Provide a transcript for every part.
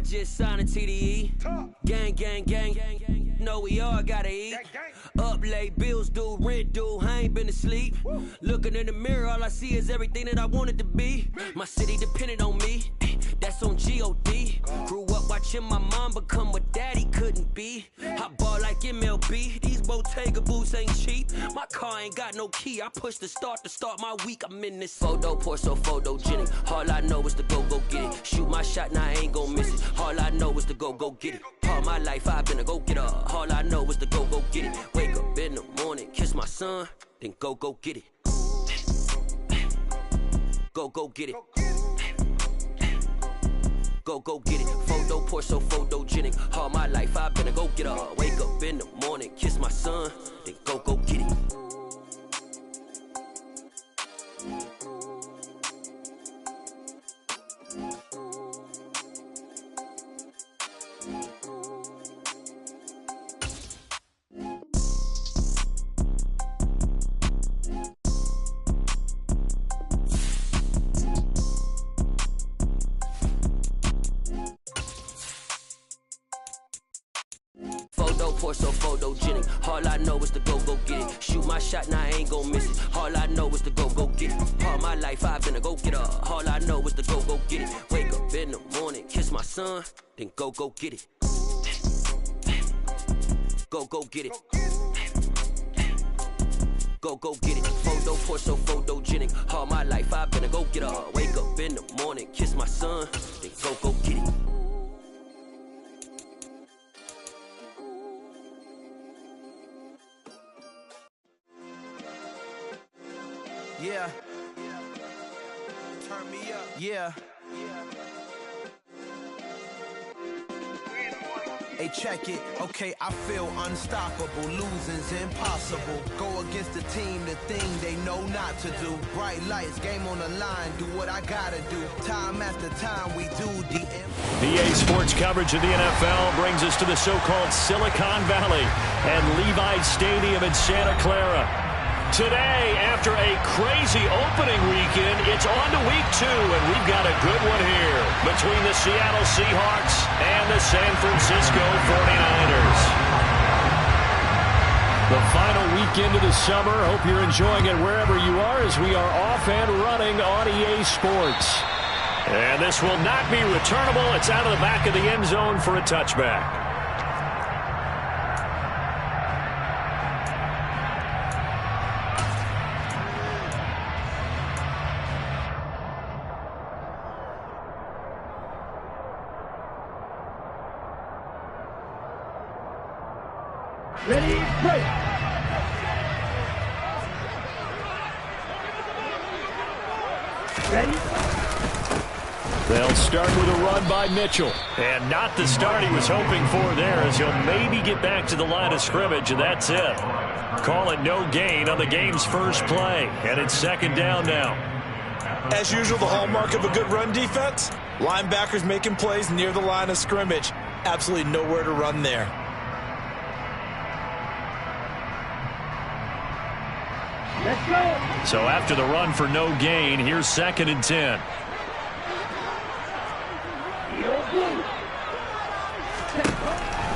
just signed a TDE. Gang, gang, gang, gang, gang. Know we all gotta eat. Up late, bills due, rent due, I ain't been asleep. Looking in the mirror, all I see is everything that I wanted to be. My city depended on me, that's on G.O.D. Grew up watching my mom become what daddy couldn't be. I ball like MLB, these Bottega boots ain't cheap. My car ain't got no key, I push the start to start my week. I'm in this photo, pour so photogenic. All I know is to go get it. Shoot my shot, now I ain't gon' miss it. All I know is to go get it. All my life I've been a go-getter. All I know is to go get it. Wake up in the morning, kiss my son, then go get it. Go get it. Go get it. Photo, pour so photogenic. All my life I've been a go-getter. Wake up in the morning, kiss my son, then go get it. Pour so photogenic. All I know is to go get it. Shoot my shot, now I ain't gon' miss it. All I know is to go get it. All my life I've been a go-getter. All I know is to go get it. Wake up in the morning, kiss my son, then go get it. Go get it. Go get it. Photo, pour so photogenic. All my life I've been a go-getter. Wake up in the morning, kiss my son, then go get it. Yeah. Turn me up. Yeah. Hey, check it. Okay, I feel unstoppable. Losing's impossible. Go against the team, the thing they know not to do. Bright lights, game on the line. Do what I gotta do. Time after time, we do the EA Sports coverage of the NFL brings us to the so-called Silicon Valley and Levi's Stadium in Santa Clara. Today, after a crazy opening weekend, it's on to week 2, and we've got a good one here between the Seattle Seahawks and the San Francisco 49ers. The final weekend of the summer. Hope you're enjoying it wherever you are as we are off and running on EA Sports. And this will not be returnable. It's out of the back of the end zone for a touchback. Ready, break. Ready. They'll start with a run by Mitchell. And not the start he was hoping for there, as he'll maybe get back to the line of scrimmage, and that's it. Call it no gain on the game's first play. And it's second down now. As usual, the hallmark of a good run defense, linebackers making plays near the line of scrimmage. Absolutely nowhere to run there. Let's go. So after the run for no gain, here's 2nd and 10.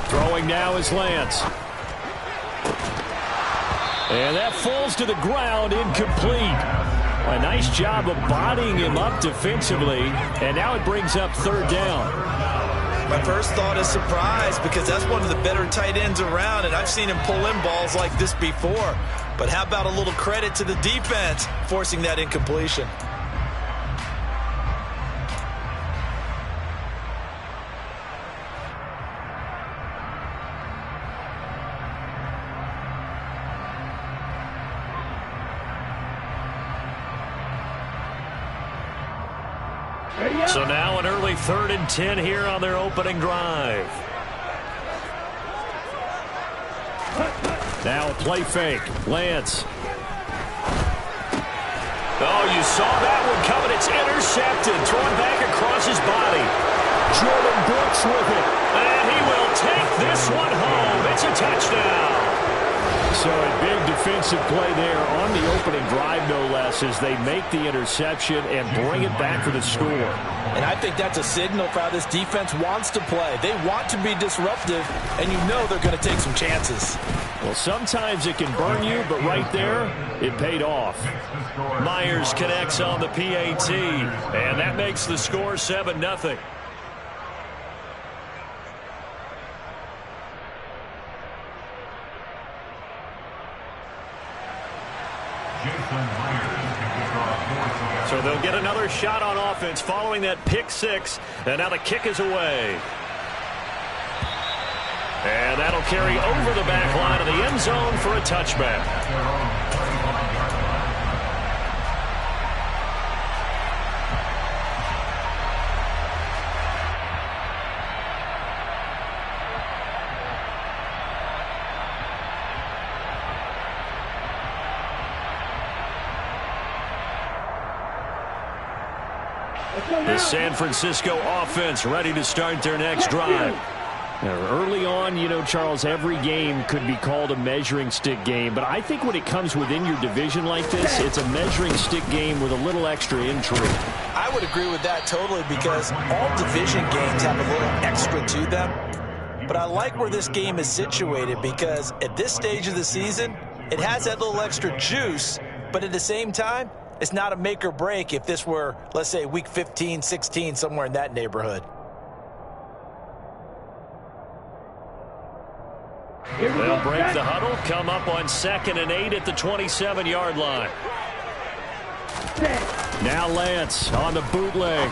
Throwing now is Lance. And that falls to the ground, incomplete. A nice job of bodying him up defensively, and now it brings up 3rd down. My first thought is surprise, because that's one of the better tight ends around, and I've seen him pull in balls like this before. But how about a little credit to the defense forcing that incompletion? So now an early 3rd and 10 here on their opening drive. Now a play fake. Lance. Oh, you saw that one coming. It's intercepted. Thrown back across his body. Jordan Brooks with it. And he will take this one home. It's a touchdown. So a big defensive play there on the opening drive, no less, as they make the interception and bring it back for the score. And I think that's a signal for how this defense wants to play. They want to be disruptive, and you know they're going to take some chances. Well, sometimes it can burn you, but right there, it paid off. Myers connects on the PAT, and that makes the score 7-0. So they'll get another shot on offense following that pick six, and now the kick is away. And that'll carry over the back line of the end zone for a touchback. The San Francisco offense ready to start their next drive. Now, early on, you know, Charles, every game could be called a measuring stick game. But I think when it comes within your division like this, it's a measuring stick game with a little extra intrigue. I would agree with that totally, because all division games have a little extra to them. But I like where this game is situated, because at this stage of the season, it has that little extra juice. But at the same time, it's not a make or break if this were, let's say, week 15, 16, somewhere in that neighborhood. They'll break the huddle, come up on 2nd and 8 at the 27-yard line. Now Lance on the bootleg.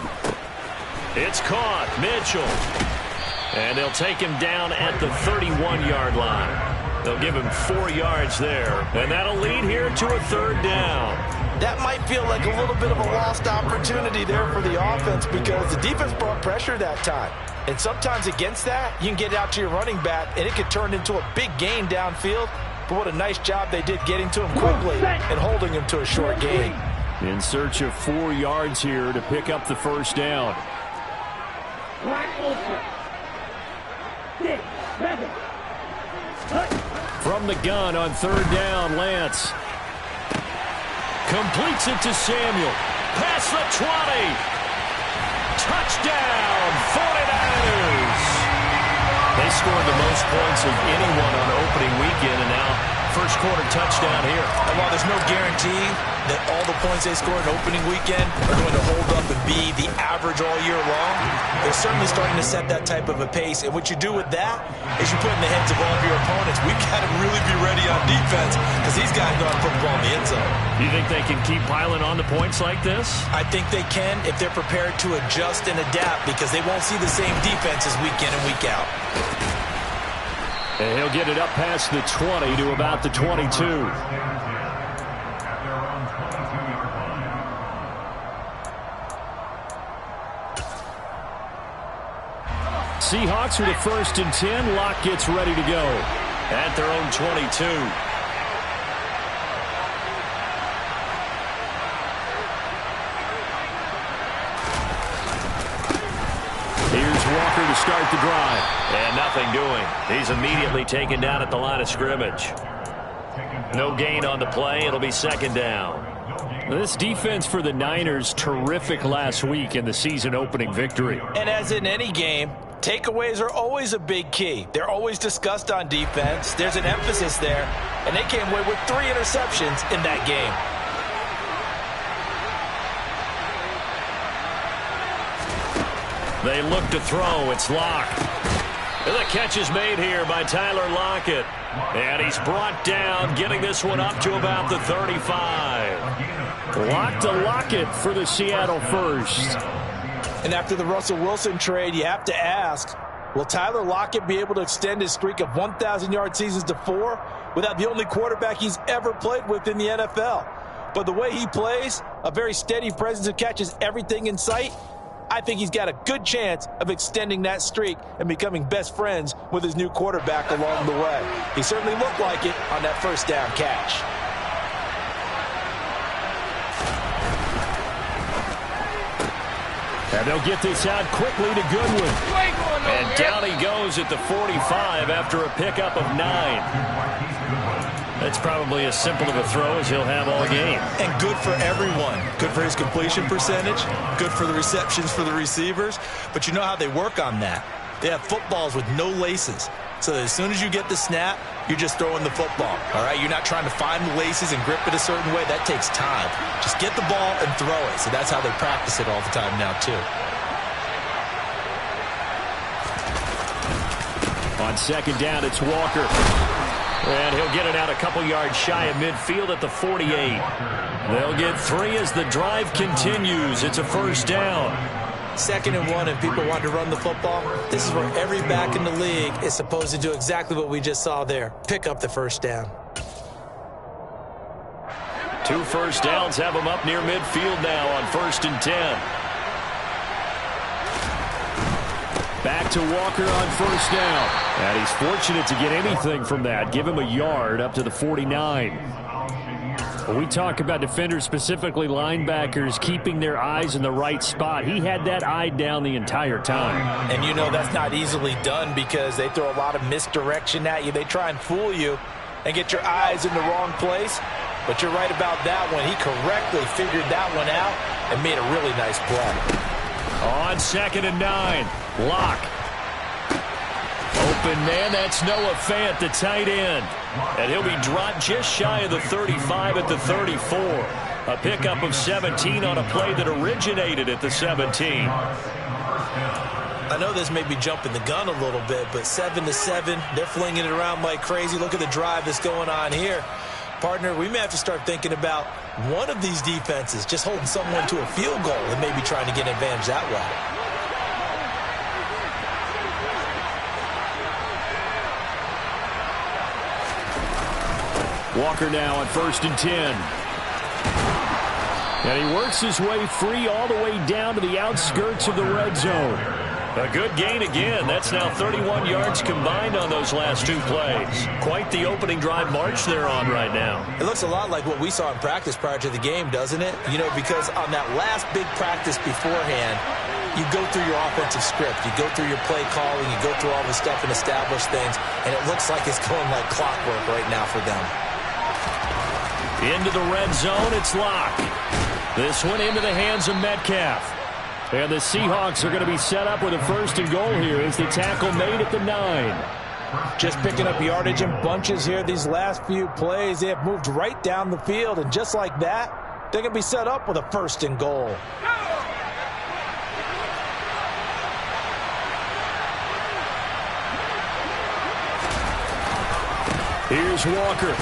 It's caught. Mitchell. And they'll take him down at the 31-yard line. They'll give him 4 yards there. And that'll lead here to a 3rd down. That might feel like a little bit of a lost opportunity there for the offense, because the defense brought pressure that time. And sometimes against that, you can get out to your running back, and it could turn into a big gain downfield. But what a nice job they did getting to him quickly and holding him to a short gain. In search of 4 yards here to pick up the 1st down. From the gun on 3rd down, Lance completes it to Samuel. Past the 20. Touchdown, 49ers. They scored the most points of anyone on opening weekend, and now first quarter touchdown here. And while there's no guarantee that all the points they scored in opening weekend are going to hold up and be the average all year long, they're certainly starting to set that type of a pace. And what you do with that is you put in the heads of all of your opponents, we've got to really be ready on defense, because these guys know how to put the ball in the end zone. Do you think they can keep piling on the points like this? I think they can if they're prepared to adjust and adapt, because they won't see the same defenses week in and week out. And he'll get it up past the 20 to about the 22. Seahawks with a 1st and 10. Locke gets ready to go at their own 22. Here's Walker to start the drive. And nothing doing. He's immediately taken down at the line of scrimmage. No gain on the play. It'll be 2nd down. This defense for the Niners, terrific last week in the season opening victory. And as in any game, takeaways are always a big key. They're always discussed on defense. There's an emphasis there. And they came away with 3 interceptions in that game. They look to throw. It's Locke. And the catch is made here by Tyler Lockett. And he's brought down, getting this one up to about the 35. Locke to Lockett for the Seattle first. And after the Russell Wilson trade, you have to ask, will Tyler Lockett be able to extend his streak of 1,000-yard seasons to 4 without the only quarterback he's ever played with in the NFL? But the way he plays, a very steady presence who catches everything in sight, I think he's got a good chance of extending that streak and becoming best friends with his new quarterback along the way. He certainly looked like it on that 1st down catch. And they'll get this out quickly to Goodwin. And down he goes at the 45 after a pickup of 9. That's probably as simple of a throw as he'll have all game. And good for everyone. Good for his completion percentage. Good for the receptions for the receivers. But you know how they work on that. They have footballs with no laces. So that as soon as you get the snap, you're just throwing the football. All right? You're not trying to find the laces and grip it a certain way. That takes time. Just get the ball and throw it. So that's how they practice it all the time now, too. On second down, it's Walker. And he'll get it out a couple yards shy of midfield at the 48. They'll get 3 as the drive continues. It's a first down. 2nd and 1, and people want to run the football. This is where every back in the league is supposed to do exactly what we just saw there. Pick up the first down. 2 first downs have them up near midfield now on 1st and 10. Back to Walker on first down. And he's fortunate to get anything from that. Give him a yard up to the 49. When we talk about defenders, specifically linebackers, keeping their eyes in the right spot, he had that eye down the entire time. And you know that's not easily done because they throw a lot of misdirection at you. They try and fool you and get your eyes in the wrong place. But you're right about that one. He correctly figured that one out and made a really nice play. On 2nd and 9, Locke. Open man, that's Noah Fant, the tight end. And he'll be dropped just shy of the 35 at the 34. A pickup of 17 on a play that originated at the 17. I know this may be jumping the gun a little bit, but 7-7, they're flinging it around like crazy. Look at the drive that's going on here. Partner, we may have to start thinking about one of these defenses just holding someone to a field goal and maybe trying to get an advantage that way. Walker now on 1st and 10. And he works his way free all the way down to the outskirts of the red zone. A good gain again. That's now 31 yards combined on those last 2 plays. Quite the opening drive march they're on right now. It looks a lot like what we saw in practice prior to the game, doesn't it? You know, because on that last big practice beforehand, you go through your offensive script. You go through your play calling. You go through all the stuff and establish things. And it looks like it's going like clockwork right now for them. Into the red zone, it's Locke. This one into the hands of Metcalf. And the Seahawks are going to be set up with a 1st and goal here as the tackle made at the 9. Just picking up yardage in bunches here these last few plays. They have moved right down the field, and just like that, they're going to be set up with a 1st and goal. Here's Walker.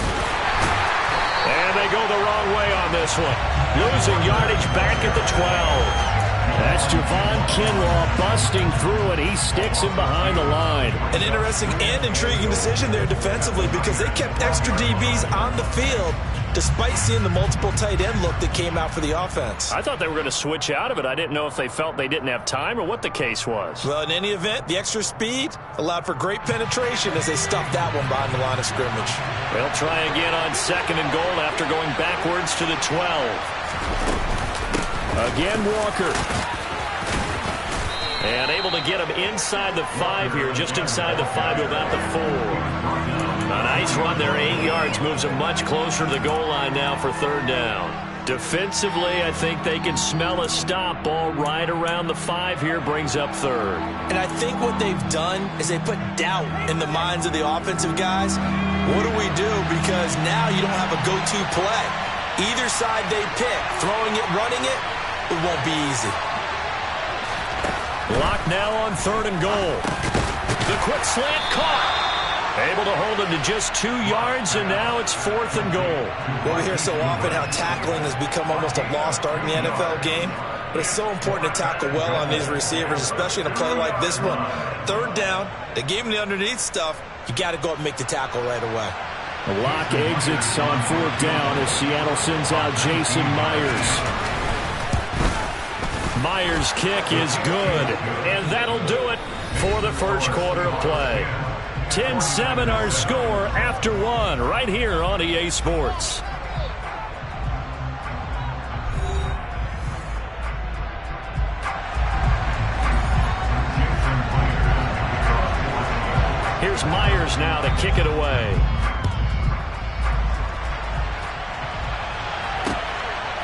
And they go the wrong way on this one. Losing yardage back at the 12. That's Javon Kinlaw busting through, and he sticks him behind the line. An interesting and intriguing decision there defensively because they kept extra DBs on the field despite seeing the multiple tight end look that came out for the offense. I thought they were going to switch out of it. I didn't know if they felt they didn't have time or what the case was. Well, in any event, the extra speed allowed for great penetration as they stuffed that one behind the line of scrimmage. They'll try again on 2nd and goal after going backwards to the 12. Again, Walker. And able to get him inside the 5 here, just inside the 5 to about the 4. A nice run there, 8 yards, moves him much closer to the goal line now for 3rd down. Defensively, I think they can smell a stop ball right around the 5 here, brings up 3rd. And I think what they've done is they put doubt in the minds of the offensive guys. What do we do? Because now you don't have a go-to play. Either side they pick, throwing it, running it, it won't be easy. Lock now on 3rd and goal. The quick slant caught. Able to hold him to just 2 yards, and now it's 4th and goal. Well, we hear so often how tackling has become almost a lost art in the NFL game, but it's so important to tackle well on these receivers, especially in a play like this one. 3rd down, they gave him the underneath stuff. You got to go up and make the tackle right away. The Lock exits on 4th down as Seattle sends out Jason Myers. Myers' kick is good, and that'll do it for the first quarter of play. 10-7 our score after 1 right here on EA Sports. Here's Myers now to kick it away.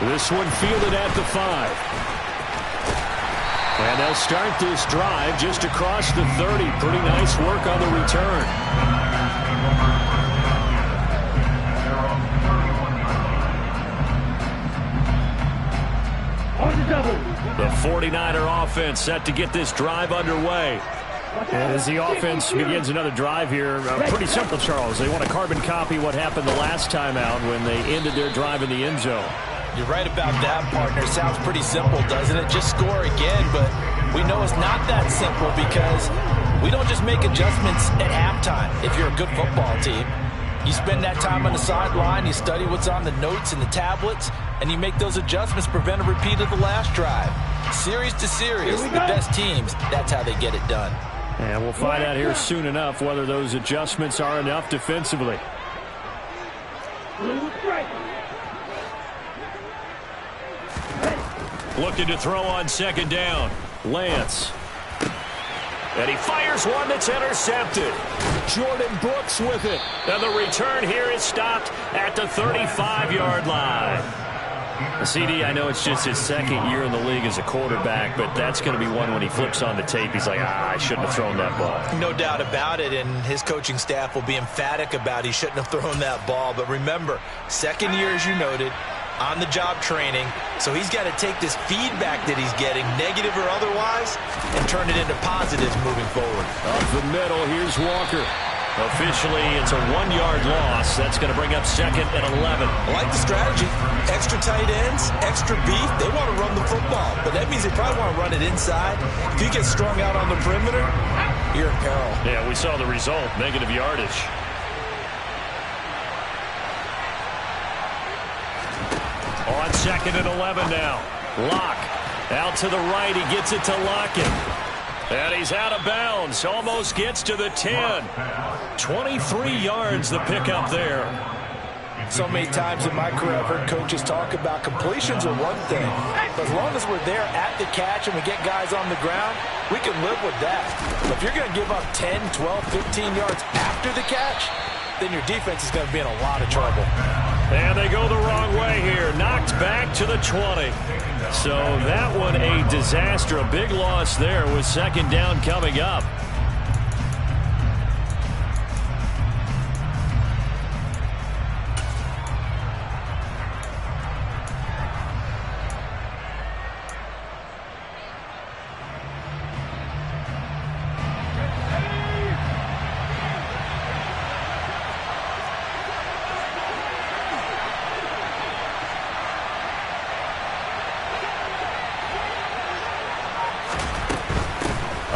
This one fielded at the 5. And they'll start this drive just across the 30. Pretty nice work on the return. The 49er offense set to get this drive underway. And as the offense begins another drive here, pretty simple, Charles. They want to carbon copy what happened the last time out when they ended their drive in the end zone. You're right about that, partner. Sounds pretty simple, doesn't it? Just score again, but we know it's not that simple because we don't just make adjustments at halftime if you're a good football team. You spend that time on the sideline, you study what's on the notes and the tablets, and you make those adjustments, prevent a repeat of the last drive. Series to series, the best teams, that's how they get it done. And we'll find out here soon enough whether those adjustments are enough defensively. Looking to throw on second down. Lance. And he fires one that's intercepted. Jordan Brooks with it. And the return here is stopped at the 35-yard line. CD, I know it's just his second year in the league as a quarterback, but that's going to be one when he flips on the tape. He's like, I shouldn't have thrown that ball. No doubt about it, and his coaching staff will be emphatic about he shouldn't have thrown that ball. But remember, second year, as you noted, on-the-job training, so he's got to take this feedback that he's getting, negative or otherwise, and turn it into positives moving forward. Up the middle, here's Walker. Officially, it's a 1-yard loss. That's going to bring up second and 11. I like the strategy. Extra tight ends, extra beef. They want to run the football, but that means they probably want to run it inside. If you get strung out on the perimeter, you're in peril. Yeah, we saw the result, negative yardage. On second and 11 now. Locke out to the right. He gets it to Lockett. And he's out of bounds. Almost gets to the 10. 23 yards the pickup there. So many times in my career I've heard coaches talk about completions are one thing. But as long as we're there at the catch and we get guys on the ground, we can live with that. But if you're going to give up 10, 12, 15 yards after the catch, then your defense is going to be in a lot of trouble. And they go the wrong way here. Knocked back to the 20. So that one a disaster. A big loss there with second down coming up.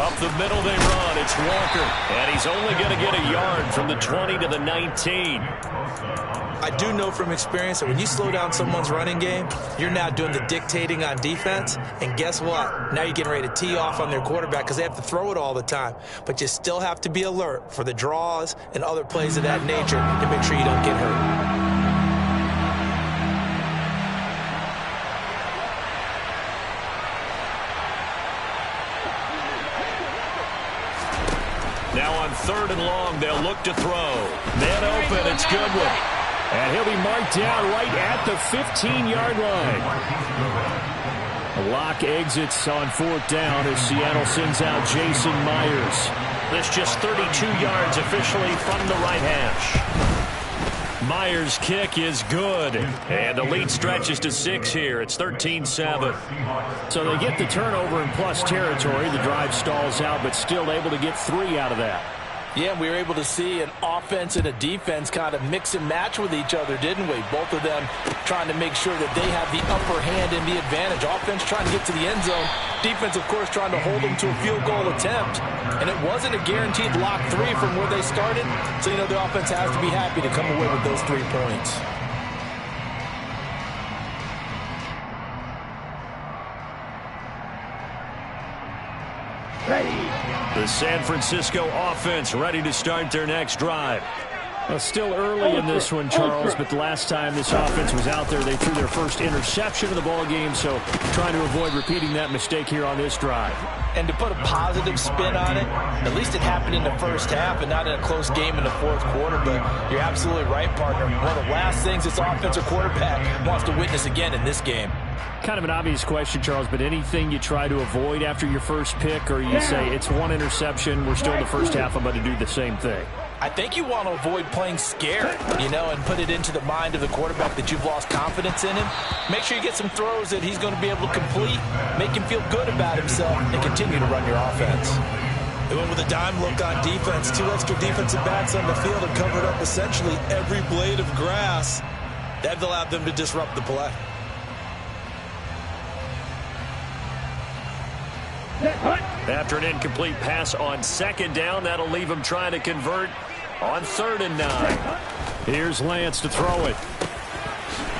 Up the middle they run. It's Walker. And he's only going to get a yard from the 20 to the 19. I do know from experience that when you slow down someone's running game, you're now doing the dictating on defense. And guess what? Now you're getting ready to tee off on their quarterback because they have to throw it all the time. But you still have to be alert for the draws and other plays of that nature to make sure you don't get hurt. Now on third and long, they'll look to throw. Man open, it's Goodwin. And he'll be marked down right at the 15-yard line. Locke exits on fourth down as Seattle sends out Jason Myers. This just 32 yards officially from the right hash. Myers' kick is good. And the lead stretches to 6 here. It's 13-7. So they get the turnover in plus territory. The drive stalls out, but still able to get 3 out of that. Yeah, we were able to see an offense and a defense kind of mix and match with each other, didn't we? Both of them trying to make sure that they have the upper hand and the advantage. Offense trying to get to the end zone. Defense, of course, trying to hold them to a field goal attempt. And it wasn't a guaranteed lock 3 from where they started. So, you know, the offense has to be happy to come away with those 3 points. Ready. The San Francisco offense ready to start their next drive. Well, still early in this one, Charles, but the last time this offense was out there, they threw their first interception of the ball game, so trying to avoid repeating that mistake here on this drive. And to put a positive spin on it, at least it happened in the first half and not in a close game in the fourth quarter, but you're absolutely right, partner. One of the last things this offensive quarterback wants to witness again in this game. Kind of an obvious question, Charles, but anything you try to avoid after your first pick, or you say it's one interception, we're still in the first half, I'm going to do the same thing? I think you want to avoid playing scared, and put it into the mind of the quarterback that you've lost confidence in him. Make sure you get some throws that he's going to be able to complete, make him feel good about himself, and continue to run your offense. They went with a dime look on defense. 2 extra defensive backs on the field and covered up essentially every blade of grass. That allowed them to disrupt the play. After an incomplete pass on second down, that'll leave him trying to convert on 3rd and 9. Here's Lance to throw it.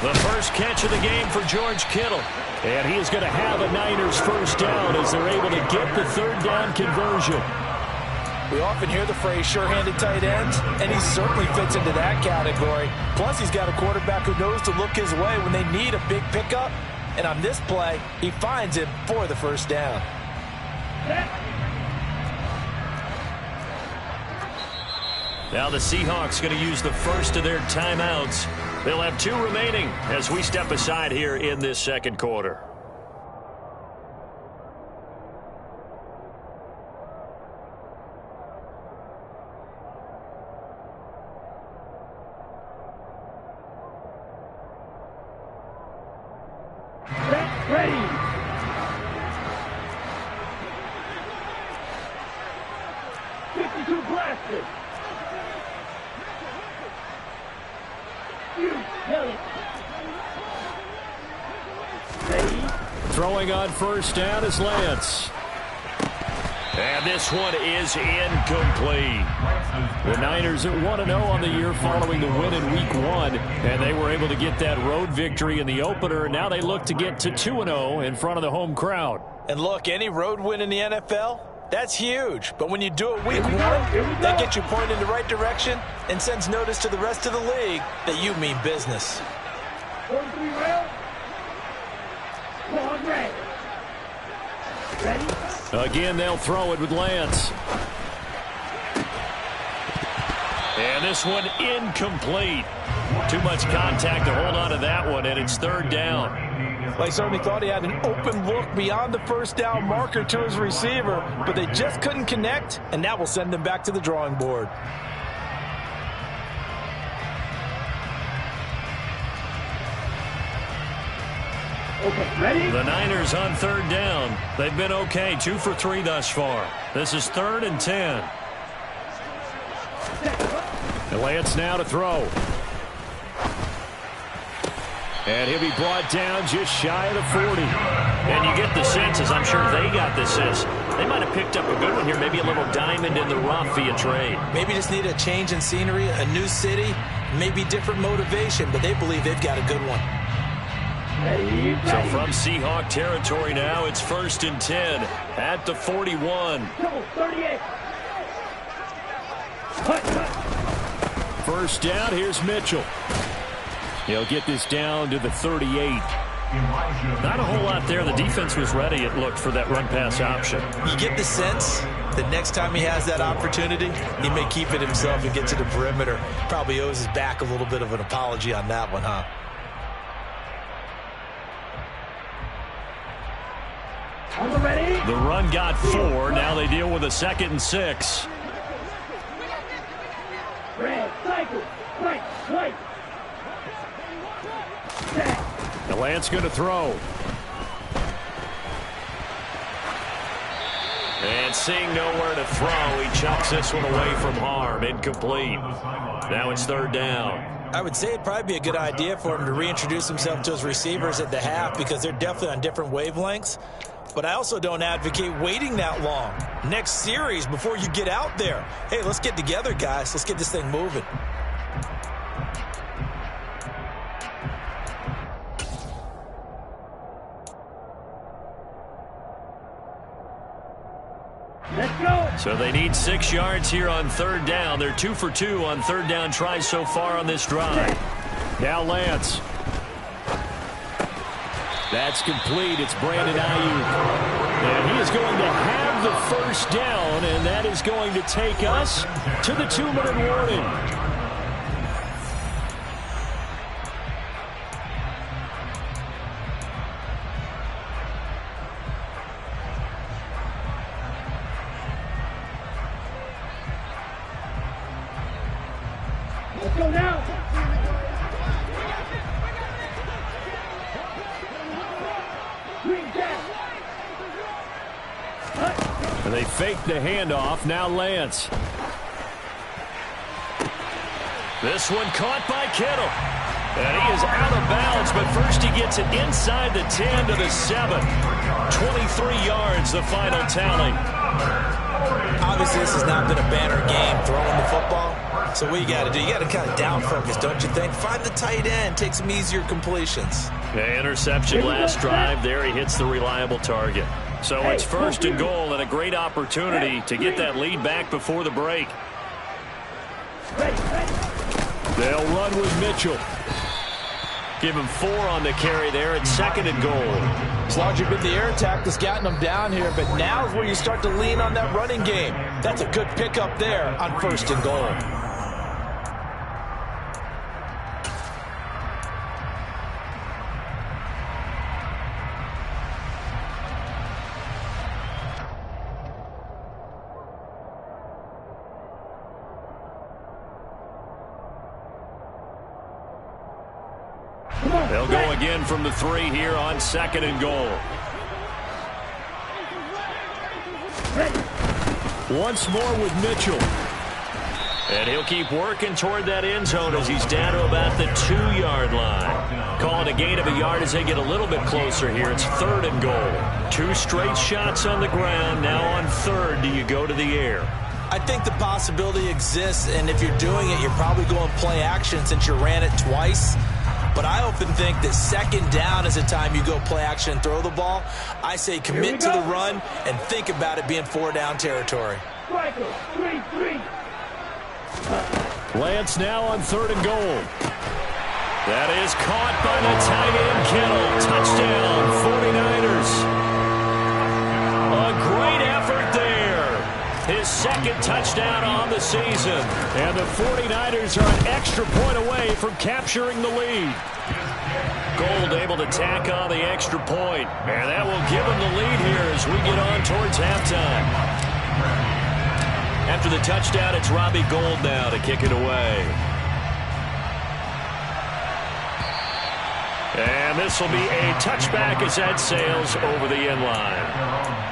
The first catch of the game for George Kittle. And he is going to have a Niners first down as they're able to get the 3rd down conversion. We often hear the phrase sure-handed tight end, and he certainly fits into that category. Plus, he's got a quarterback who knows to look his way when they need a big pickup. And on this play, he finds him for the first down. Now the Seahawks going to use the first of their timeouts. They'll have 2 remaining as we step aside here in this second quarter. Ready. Blasted. Throwing on first down is Lance. And this one is incomplete. The Niners at 1-0 on the year following the win in Week 1, and they were able to get that road victory in the opener, and now they look to get to 2-0 in front of the home crowd. And look, any road win in the NFL, that's huge. But when you do it Week 1, that gets you pointed in the right direction and sends notice to the rest of the league that you mean business. 43 rail. Long red. Ready? Again, they'll throw it with Lance. And this one incomplete. Too much contact to hold on to that one, and it's 3rd down. Well, he certainly thought he had an open look beyond the first down marker to his receiver, but they just couldn't connect, and that will send them back to the drawing board. Okay, ready? The Niners on 3rd down. They've been okay, 2 for 3 thus far. This is 3rd and 10. And Lance now to throw. And he'll be brought down just shy of the 40. And you get the sense, as I'm sure they got the sense, they might have picked up a good one here, maybe a little diamond in the rough via trade. Maybe just need a change in scenery, a new city, maybe different motivation, but they believe they've got a good one. So from Seahawk territory now, it's 1st and 10 at the 41. 38. First down, here's Mitchell. He'll get this down to the 38. Not a whole lot there. The defense was ready, it looked, for that run-pass option. You get the sense that next time he has that opportunity, he may keep it himself and get to the perimeter. Probably owes his back a little bit of an apology on that one, huh? Ready? The run got 4. Now they deal with a 2nd and 6. Red, cycle, right, right. The Lance going to throw. And seeing nowhere to throw, he chucks this one away from harm. Incomplete. Now it's 3rd down. I would say it'd probably be a good idea for him to reintroduce himself to his receivers at the half because they're definitely on different wavelengths. But I also don't advocate waiting that long. Next series before you get out there. Hey, let's get together, guys. Let's get this thing moving. Let's go. So they need 6 yards here on third down. They're 2 for 2 on third down tries so far on this drive. Now Lance. That's complete. It's Brandon Ayuk. And he is going to have the first down, and that is going to take us to the 2-minute warning. Let's go now. And they fake the handoff. Now Lance. This one caught by Kittle. And he is out of bounds, but first he gets it inside the 10 to the 7. 23 yards, the final tally. Obviously, this has not been a banner game throwing the football. So what you got to do, you got to kind of down focus, don't you think? Find the tight end, take some easier completions. The interception last drive. There he hits the reliable target. So it's first and goal and a great opportunity to get that lead back before the break. They'll run with Mitchell. Give him 4 on the carry there at second and goal. As long as you've been the air attack that's gotten them down here, but now is where you start to lean on that running game. That's a good pickup there on first and goal. They'll go again from the 3 here on second and goal. Once more with Mitchell. And he'll keep working toward that end zone as he's down to about the 2-yard line. Calling a gain of a yard as they get a little bit closer here. It's third and goal. 2 straight shots on the ground. Now on third, do you go to the air? I think the possibility exists, and if you're doing it, you're probably going play action since you ran it twice. But I often think that second down is the time you go play action and throw the ball. I say commit to the run and think about it being 4-down territory. Lance now on third and goal. That is caught by the tight end Kittle. Touchdown, 49ers. A great effort there. His second touchdown on the season. And the 49ers are an extra point away from capturing the lead. Gold able to tack on the extra point. And that will give them the lead here as we get on towards halftime. After the touchdown, it's Robbie Gould now to kick it away. And this will be a touchback as that sails over the end line.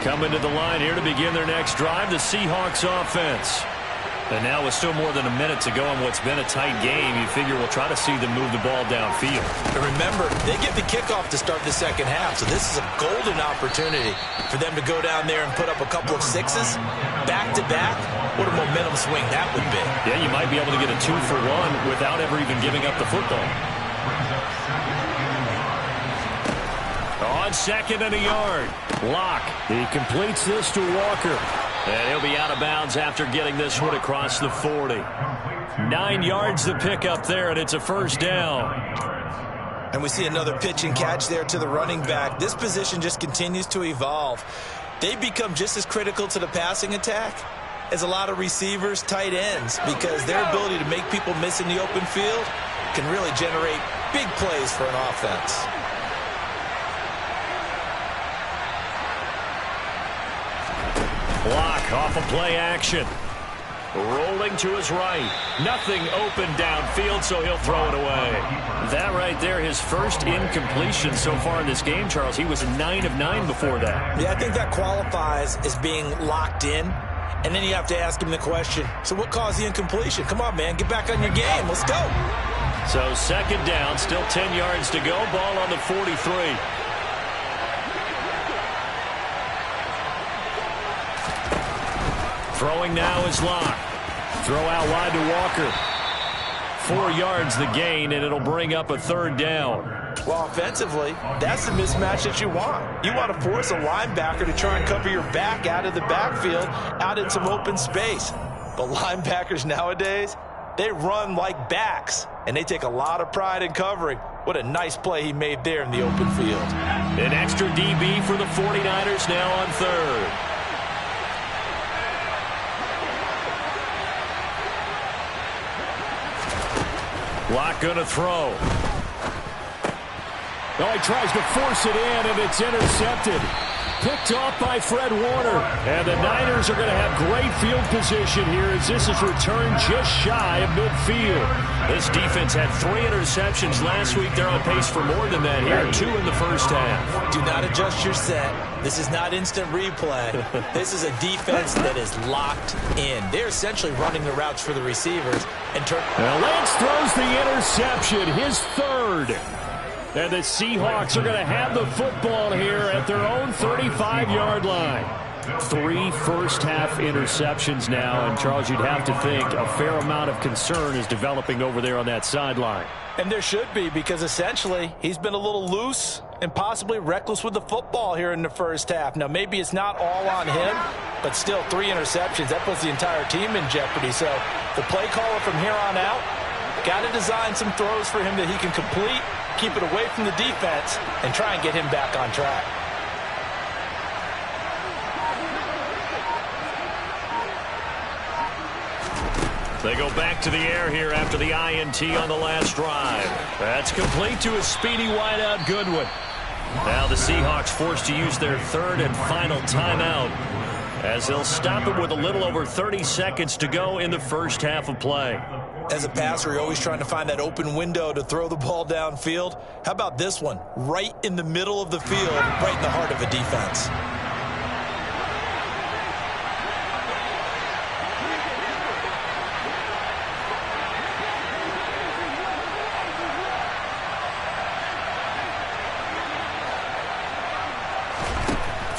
Coming to the line here to begin their next drive, the Seahawks offense. And now with still more than a minute to go in what's been a tight game, you figure we'll try to see them move the ball downfield. And remember, they get the kickoff to start the second half, so this is a golden opportunity for them to go down there and put up a couple of 6s back-to-back. What a momentum swing that would be. Yeah, you might be able to get a 2-for-1 without ever even giving up the football. On second and a yard. Locke. He completes this to Walker. And he'll be out of bounds after getting this one across the 40. 9 yards to pick up there, and it's a first down. And we see another pitch and catch there to the running back. This position just continues to evolve. They become just as critical to the passing attack as a lot of receivers, tight ends, because their ability to make people miss in the open field can really generate big plays for an offense. Block off of play action. Rolling to his right. Nothing open downfield, so he'll throw it away. That right there, his first incompletion so far in this game, Charles. He was 9 of 9 before that. Yeah, I think that qualifies as being locked in. And then you have to ask him the question, so what caused the incompletion? Come on, man, get back on your game. Let's go. So second down, still 10 yards to go. Ball on the 43. Throwing now is Locke. Throw out wide to Walker. 4 yards the gain, and it'll bring up a third down. Well, offensively, that's the mismatch that you want. You want to force a linebacker to try and cover your back out of the backfield, out in some open space. But linebackers nowadays, they run like backs, and they take a lot of pride in covering. What a nice play he made there in the open field. An extra DB for the 49ers now on third. Locke going to throw. Oh, he tries to force it in, and it's intercepted. Picked off by Fred Warner. And the Niners are going to have great field position here as this is returned just shy of midfield. This defense had 3 interceptions last week. They're on pace for more than that here. 2 in the first half. Do not adjust your set. This is not instant replay. This is a defense that is locked in. They're essentially running the routes for the receivers. Now Lance throws the interception, his third. And the Seahawks are going to have the football here at their own 35-yard line. 3 first-half interceptions now, and Charles, you'd have to think a fair amount of concern is developing over there on that sideline. And there should be, because essentially he's been a little loose and possibly reckless with the football here in the first half. Now, maybe it's not all on him, but still 3 interceptions. That puts the entire team in jeopardy. So the play caller from here on out got to design some throws for him that he can complete, keep it away from the defense, and try and get him back on track. They go back to the air here after the INT on the last drive. That's complete to a speedy wideout Goodwin. Now the Seahawks forced to use their third and final timeout as they'll stop it with a little over 30 seconds to go in the first half of play. As a passer, you're always trying to find that open window to throw the ball downfield. How about this one? Right in the middle of the field, right in the heart of a defense.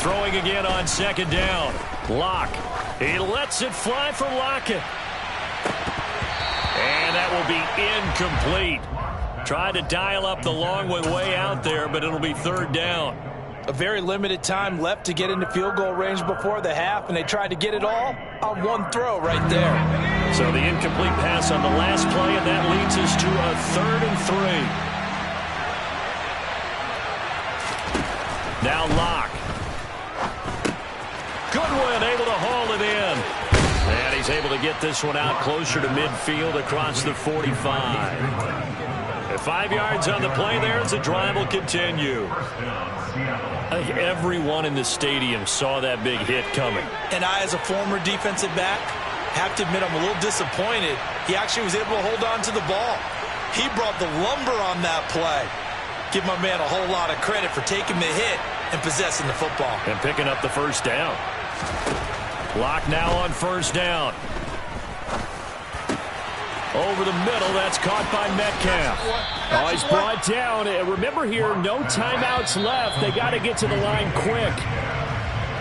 Throwing again on second down. Locke. He lets it fly for Lockett. And that will be incomplete. Tried to dial up the long one way out there, but it'll be third down. A very limited time left to get into field goal range before the half, and they tried to get it all on one throw right there. So the incomplete pass on the last play, and that leads us to a 3rd and 3. Now Locke. Goodwin able to haul it in. And he's able to get this one out closer to midfield across the 45. At 5 yards on the play there as the drive will continue. I think everyone in the stadium saw that big hit coming. And I, as a former defensive back, have to admit I'm a little disappointed. He actually was able to hold on to the ball. He brought the lumber on that play. Give my man a whole lot of credit for taking the hit and possessing the football. And picking up the first down. Locke now on first down. Over the middle, that's caught by Metcalf. Oh, he's brought down. Remember here, no timeouts left. They got to get to the line quick.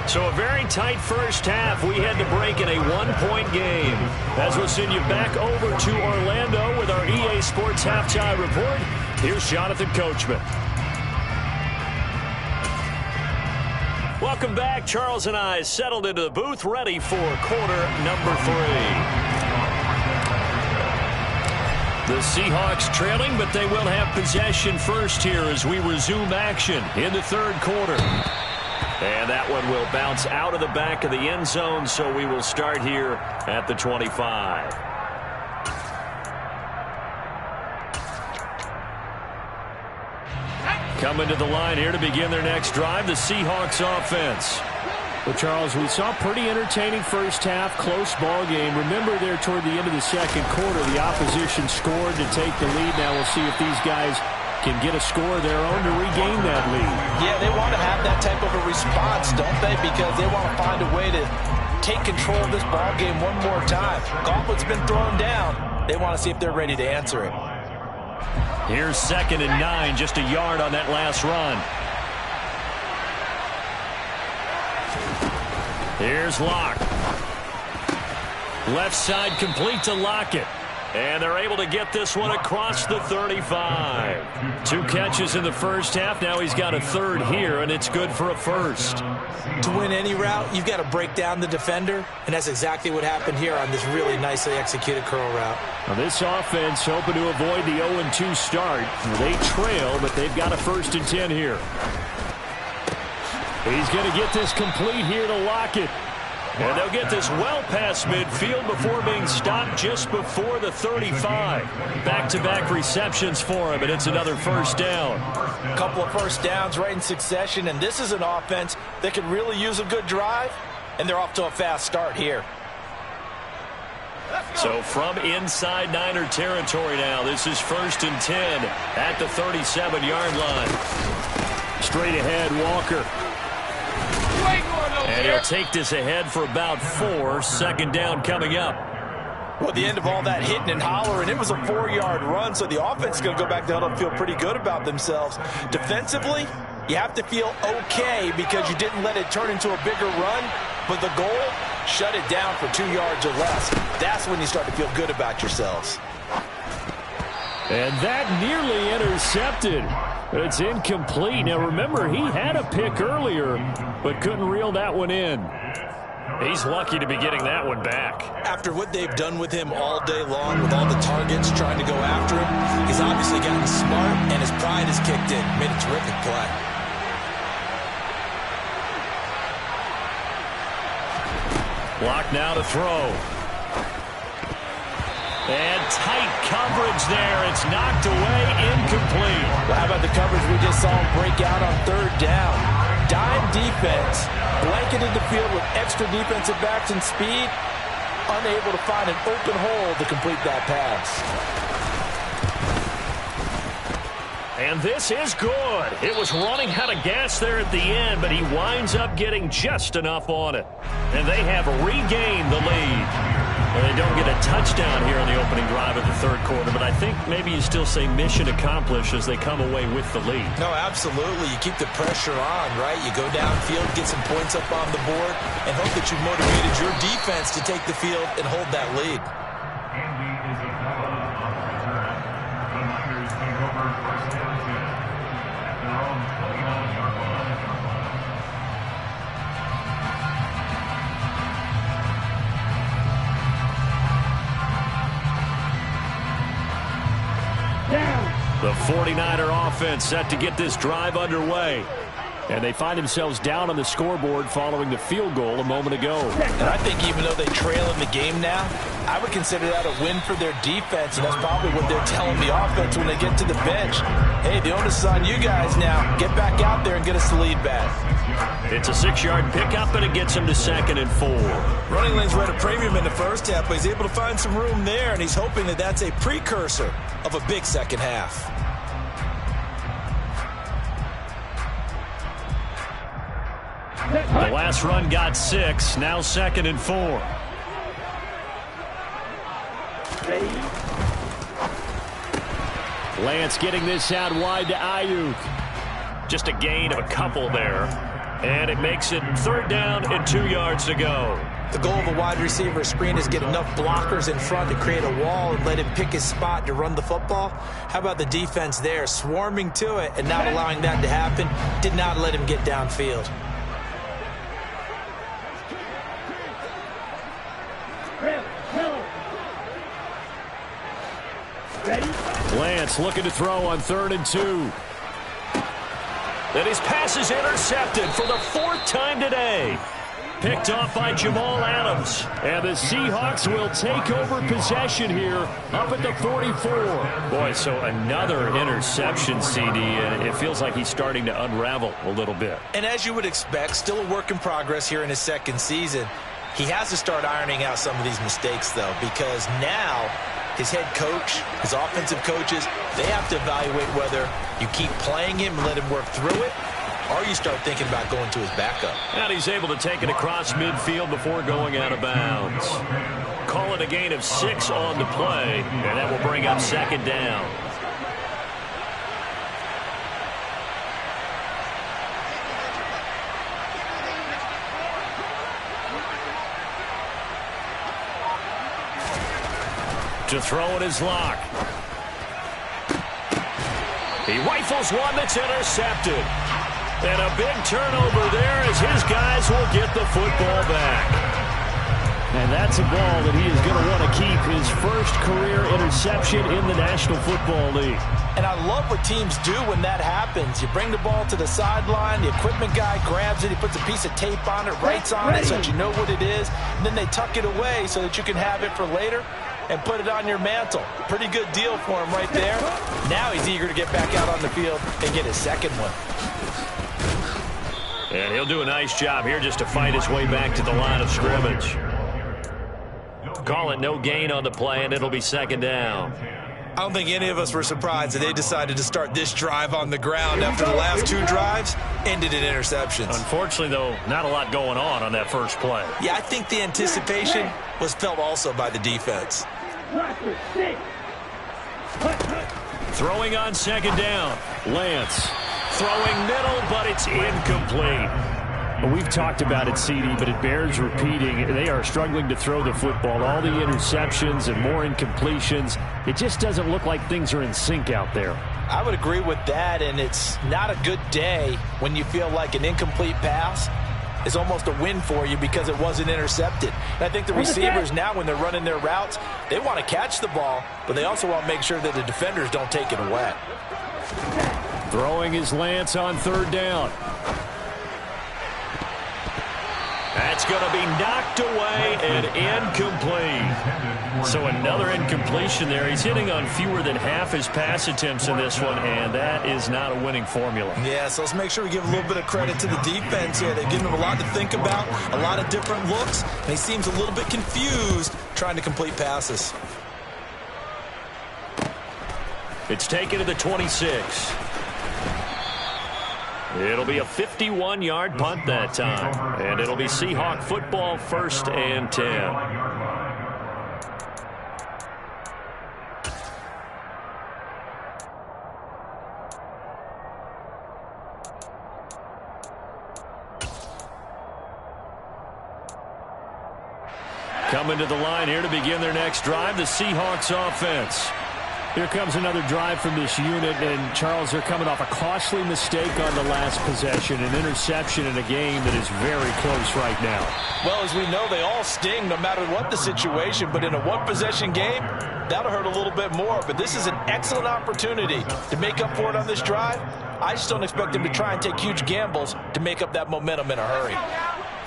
So a very tight first half. We had to break in a 1-point game. As we'll send you back over to Orlando with our EA Sports Halftime Report. Here's Jonathan Coachman. Welcome back. Charles and I settled into the booth, ready for quarter number 3. The Seahawks trailing, but they will have possession first here as we resume action in the third quarter. And that one will bounce out of the back of the end zone, so we will start here at the 25. Coming to the line here to begin their next drive, the Seahawks offense. Well, Charles, we saw a pretty entertaining first half, close ball game. Remember there toward the end of the second quarter, the opposition scored to take the lead. Now we'll see if these guys can get a score of their own to regain that lead. Yeah, they want to have that type of a response, don't they? Because they want to find a way to take control of this ball game one more time. Gauntlet's been thrown down. They want to see if they're ready to answer it. Here's 2nd and 9, just a yard on that last run. Here's Locke. Left side complete to Lockett. And they're able to get this one across the 35. 2 catches in the first half. Now he's got a 3rd here, and it's good for a 1st. To win any route, you've got to break down the defender, and that's exactly what happened here on this really nicely executed curl route. Now this offense hoping to avoid the 0-2 start. They trail, but they've got a 1st and 10 here. He's going to get this complete here to Lockett. And they'll get this well past midfield before being stopped just before the 35. Back-to-back receptions for him, and it's another 1st down. A couple of 1st downs right in succession, and this is an offense that could really use a good drive, and they're off to a fast start here. So from inside Niner territory now, this is 1st and 10 at the 37-yard line. Straight ahead, Walker. And he'll take this ahead for about 4. 2nd down coming up. Well, at the end of all that hitting and hollering, it was a 4-yard run, so the offense is going to go back down and feel pretty good about themselves. Defensively, you have to feel okay because you didn't let it turn into a bigger run, but the goal, shut it down for 2 yards or less. That's when you start to feel good about yourselves. And that nearly intercepted. It's incomplete. Now, remember, he had a pick earlier, but couldn't reel that one in. He's lucky to be getting that one back. After what they've done with him all day long, with all the targets trying to go after him, he's obviously gotten smart, and his pride has kicked in. Made a terrific play. Block now to throw. And tight coverage there. It's knocked away, incomplete. Well, how about the coverage we just saw him break out on 3rd down? Dime defense, blanketed the field with extra defensive backs and speed, unable to find an open hole to complete that pass. And this is good. It was running out of gas there at the end, but he winds up getting just enough on it. And they have regained the lead. Well, they don't get a touchdown here on the opening drive of the 3rd quarter, but I think maybe you still say mission accomplished as they come away with the lead. No, absolutely. You keep the pressure on, right? You go downfield, get some points up on the board, and hope that you've motivated your defense to take the field and hold that lead. The 49er offense set to get this drive underway. And they find themselves down on the scoreboard following the field goal a moment ago. And I think even though they trail in the game now, I would consider that a win for their defense, and that's probably what they're telling the offense when they get to the bench. Hey, the onus is on you guys now. Get back out there and get us the lead back. It's a 6-yard pickup, and it gets him to 2nd and 4. Running lanes were at a premium in the first half, but he's able to find some room there, and he's hoping that that's a precursor of a big second half. The last run got 6, now 2nd and 4. Lance getting this out wide to Ayuk. Just a gain of a couple there. And it makes it 3rd down and 2 yards to go. The goal of a wide receiver screen is get enough blockers in front to create a wall and let him pick his spot to run the football. How about the defense there, swarming to it and not allowing that to happen? Did not let him get downfield. Lance looking to throw on 3rd and 2. And his pass is intercepted for the 4th time today. Picked off by Jamal Adams. And the Seahawks will take over possession here up at the 44. Boy, so another interception, CD, and it feels like he's starting to unravel a little bit. And as you would expect, still a work in progress here in his 2nd season. He has to start ironing out some of these mistakes, though, because now his head coach, his offensive coaches, they have to evaluate whether you keep playing him and let him work through it, or you start thinking about going to his backup. And he's able to take it across midfield before going out of bounds. Call it a gain of 6 on the play, and that will bring up 2nd down. To throw it is Locke. He rifles one that's intercepted. And a big turnover there as his guys will get the football back. And that's a ball that he is going to want to keep, his first career interception in the National Football League. And I love what teams do when that happens. You bring the ball to the sideline, the equipment guy grabs it, he puts a piece of tape on it, writes on it so that you know what it is, and then they tuck it away so that you can have it for later and put it on your mantle. Pretty good deal for him right there. Now he's eager to get back out on the field and get his second one. And he'll do a nice job here just to fight his way back to the line of scrimmage. Call it no gain on the play, and it'll be second down. I don't think any of us were surprised that they decided to start this drive on the ground after the last two drives ended in interceptions. Unfortunately, though, not a lot going on that first play. Yeah, I think the anticipation was felt also by the defense. Throwing on second down. Lance throwing middle, but it's incomplete. We've talked about it, CD, but it bears repeating. They are struggling to throw the football. All the interceptions and more incompletions. It just doesn't look like things are in sync out there. I would agree with that, and it's not a good day when you feel like an incomplete pass is almost a win for you because it wasn't intercepted. And I think the receivers now, when they're running their routes, they want to catch the ball, but they also want to make sure that the defenders don't take it away. Throwing is Lance on third down. That's going to be knocked away and incomplete. So another incompletion there. He's hitting on fewer than half his pass attempts in this one, and that is not a winning formula. Yeah, so let's make sure we give a little bit of credit to the defense here. They've given him a lot to think about, a lot of different looks, and he seems a little bit confused trying to complete passes. It's taken to the 26. It'll be a 51-yard punt that time. And it'll be Seahawk football, 1st and 10. Coming to the line here to begin their next drive, the Seahawks offense. Here comes another drive from this unit, and Charles, they're coming off a costly mistake on the last possession, an interception in a game that is very close right now. Well, as we know, they all sting no matter what the situation, but in a one-possession game, that'll hurt a little bit more. But this is an excellent opportunity to make up for it on this drive. I just don't expect them to try and take huge gambles to make up that momentum in a hurry.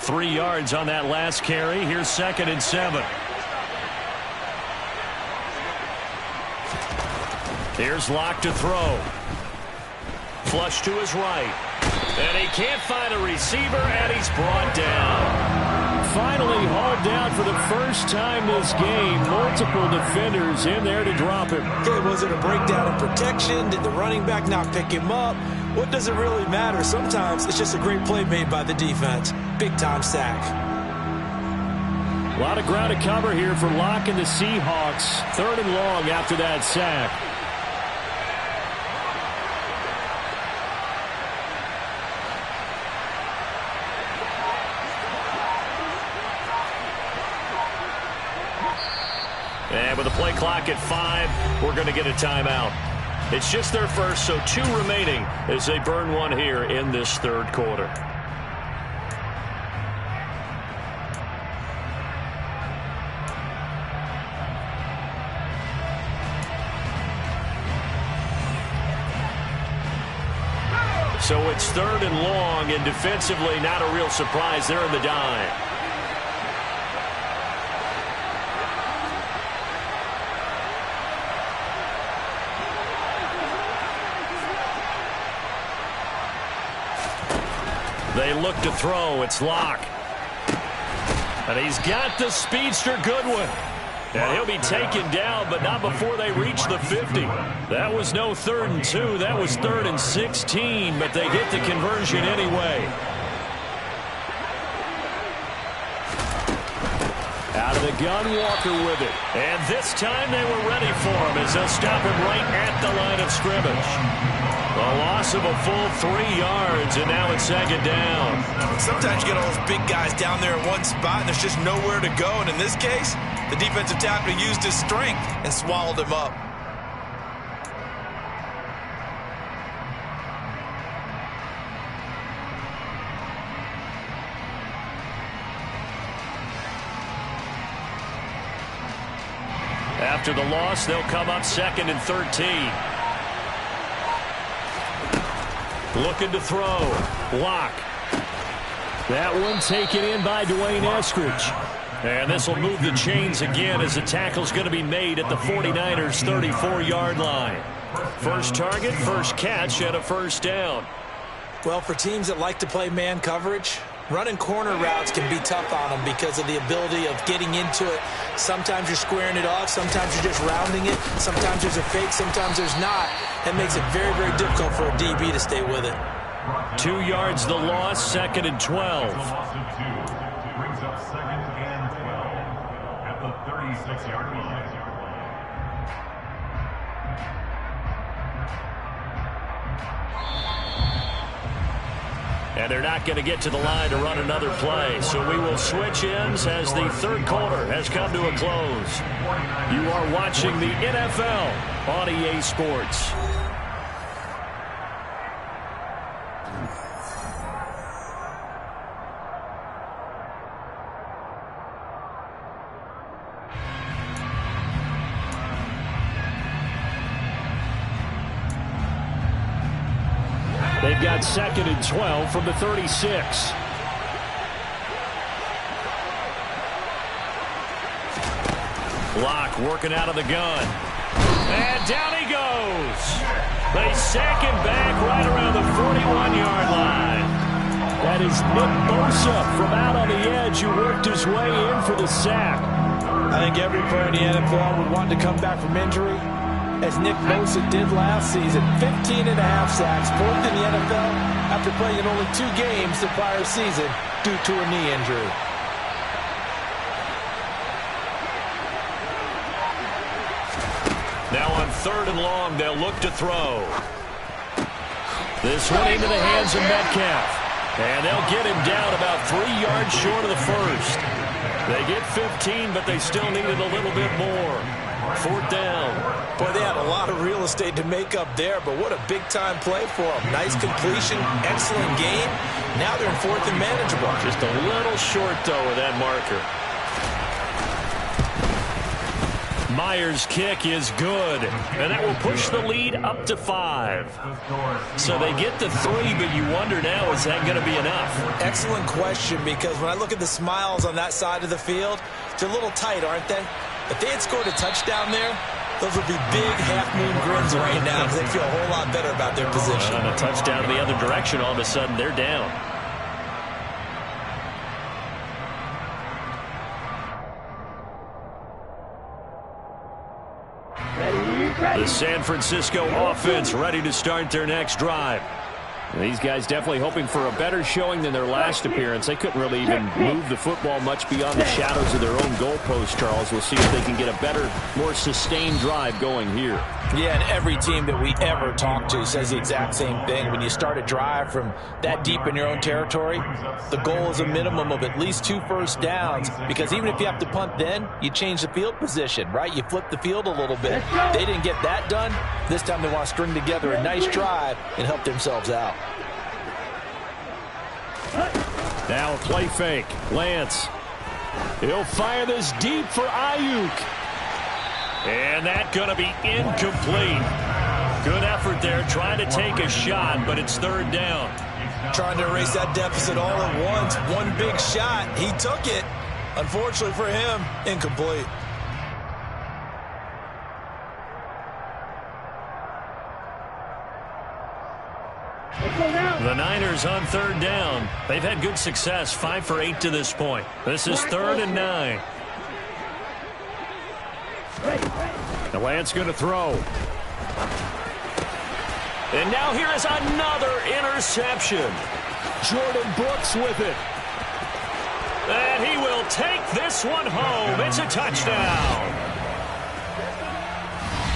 3 yards on that last carry. Here's 2nd and 7. Here's Locke to throw. Flush to his right. And he can't find a receiver, and he's brought down. Finally hauled down for the first time this game. Multiple defenders in there to drop him. Okay, was it a breakdown in protection? Did the running back not pick him up? What does it really matter? Sometimes it's just a great play made by the defense. Big-time sack. A lot of ground to cover here for Locke and the Seahawks. 3rd and long after that sack. And with the play clock at 5, we're going to get a timeout. It's just their first, so 2 remaining as they burn one here in this 3rd quarter. So it's 3rd and long, and defensively not a real surprise. They're in the dime. They look to throw. It's Locke. And he's got the speedster Goodwin. And he'll be taken down, but not before they reach the 50. That was no 3rd and 2. That was 3rd and 16, but they get the conversion anyway. Out of the gun, Walker with it. And this time they were ready for him as they'll stop him right at the line of scrimmage. A loss of a full 3 yards, and now it's second down. Sometimes you get all those big guys down there in one spot, and there's just nowhere to go. And in this case, the defensive tackle used his strength and swallowed him up. After the loss, they'll come up 2nd and 13. Looking to throw. Block. That one taken in by Dwayne Eskridge. And this will move the chains again as the tackle's going to be made at the 49ers' 34-yard line. First target, first catch, and a first down. Well, for teams that like to play man coverage, running corner routes can be tough on them because of the ability of getting into it. Sometimes you're squaring it off. Sometimes you're just rounding it. Sometimes there's a fake. Sometimes there's not. That makes it very, very difficult for a DB to stay with it. 2 yards the loss, 2nd and 12. Brings up 2nd and 12 at the 36-yard line. And they're not going to get to the line to run another play. So we will switch ends as the third quarter has come to a close. You are watching the NFL on EA Sports. They've got 2nd and 12 from the 36. Block working out of the gun. And down he goes. They sack him back right around the 41-yard line. That is Nick Bosa from out on the edge who worked his way in for the sack. I think every player in the NFL would want to come back from injury, as Nick Bosa did last season. 15.5 sacks, 4th in the NFL after playing in only 2 games the prior season due to a knee injury. Now on 3rd and long, they'll look to throw. This one into the hands of Metcalf. And they'll get him down about 3 yards short of the first. They get 15, but they still needed a little bit more. 4th down. Boy, they had a lot of real estate to make up there, but what a big-time play for them. Nice completion, excellent game. Now they're in 4th and manageable. Just a little short, though, with that marker. Myers' kick is good, and that will push the lead up to 5. So they get to 3, but you wonder now, is that going to be enough? Excellent question, because when I look at the smiles on that side of the field, they're a little tight, aren't they? If they had scored a touchdown there, those would be big half-moon grins right now because they feel a whole lot better about their position. On a touchdown in the other direction, all of a sudden they're down. The San Francisco offense ready to start their next drive. These guys definitely hoping for a better showing than their last appearance. They couldn't really even move the football much beyond the shadows of their own goalpost, Charles. We'll see if they can get a better, more sustained drive going here. Yeah, and every team that we ever talk to says the exact same thing. When you start a drive from that deep in your own territory, the goal is a minimum of at least 2 first downs, because even if you have to punt then, you change the field position, right? You flip the field a little bit. They didn't get that done. This time they want to string together a nice drive and help themselves out. Now a play fake. Lance. He'll fire this deep for Ayuk. And that's going to be incomplete. Good effort there, trying to take a shot, but it's 3rd down. Trying to erase that deficit all at once. One big shot. He took it. Unfortunately for him, incomplete. The Niners on 3rd down. They've had good success, 5 for 8 to this point. This is 3rd and 9. The Lance going to throw. And now here is another interception. Jordan Brooks with it. And he will take this one home. It's a touchdown.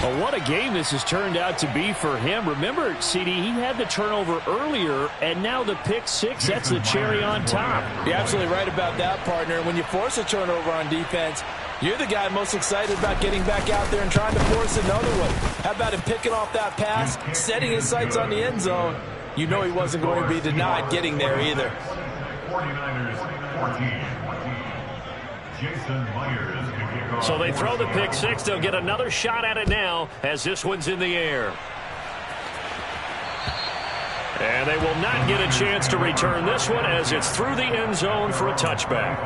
Well, what a game this has turned out to be for him. Remember, CD, he had the turnover earlier, and now the pick six, that's the cherry on top. You're absolutely right about that, partner. When you force a turnover on defense, you're the guy most excited about getting back out there and trying to force another one. How about him picking off that pass, setting his sights on the end zone? You know he wasn't going to be denied getting there either. 49ers 14. Jason Myers. So they throw the pick six. They'll get another shot at it now as this one's in the air. And they will not get a chance to return this one as it's through the end zone for a touchback.